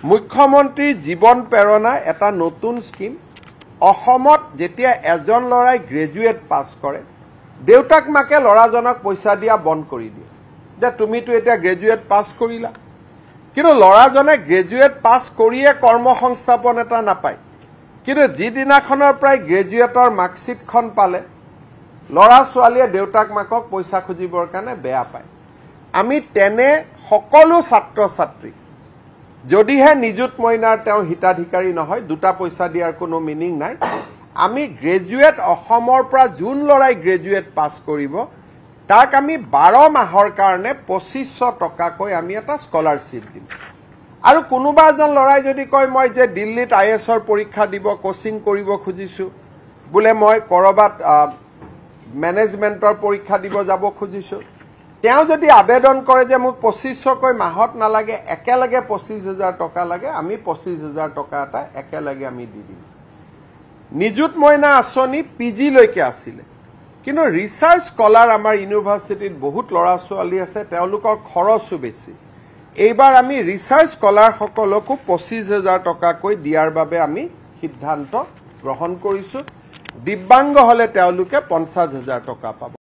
মুখ্যমন্ত্ৰী জীৱন প্ৰেৰণা এটা নতুন স্কিম অসমত যেতিয়া এজন লৰাই গ্ৰেজুৱেট পাছ কৰে দেউতাক মাকে লৰাজনক পইচা দিয়া বন্ধ কৰি দিয়ে যে তুমিতো এতিয়া গ্ৰেজুৱেট পাছ কৰিলা কিন্তু লৰাজনে গ্ৰেজুৱেট পাছ কৰিয়ে কৰ্মসংস্থাপন এটা নাপায় কিন্তু যিদিনাখনৰ প্ৰায় গ্ৰেজুৱেটৰ মাৰ্কশিটখন পালে লৰা ছোৱালীয়ে দেউতাক মাকক পইচা খুজিবৰ কাৰণে বেয়া পায় আমি তেনে সকলো ছাত্ৰ ছাত্ৰী যদিহে নিযুত মইনাৰ তেওঁ হিতাধিকাৰী নহয় দুটা পইচা দিয়াৰ কোনো মিনিং নাই আমি গ্ৰেজুৱেট অসমৰ পৰা জুন লৰাই গ্ৰেজুৱেট পাছ কৰিব তাক আমি 12 মাহৰ কাৰণে 2500 টকাকৈ আমি এটা স্কলাৰশ্বিপ দিম আৰু কোনোবা এজন লৰাই যদি কয় মই যে দিল্লীত আইএছৰ পৰীক্ষা দিব কোচিং কৰিব খুজিছো বুলে মই কৰবাত মেনেজমেন্টৰ পৰীক্ষা দিব যাব খুজিছো তেওঁ যদি আবেদন কৰে যে মোক 2500 কৈ মাহত নালাগে একেলগে 25000 টকা লাগে আমি 25000 টকা এটা একেলগে আমি দি দিম নিযুত মইনা আঁচনি পিজি লৈকে আছিল কিন্তু ৰিসাৰ্চ স্কলাৰ আমাৰ ইউনিভাৰ্সিটিত বহুত লৰা ছোৱালী আছে তেওঁলোকৰ খৰচো বেছি এইবাৰ আমি ৰিসাৰ্চ স্কলাৰ সকলকো 25000 টকা কৈ দিয়াৰ বাবে আমি সিদ্ধান্ত গ্ৰহণ কৰিছো দিব্যাংগ হলে তেওঁলোকে 50000 টকা পাব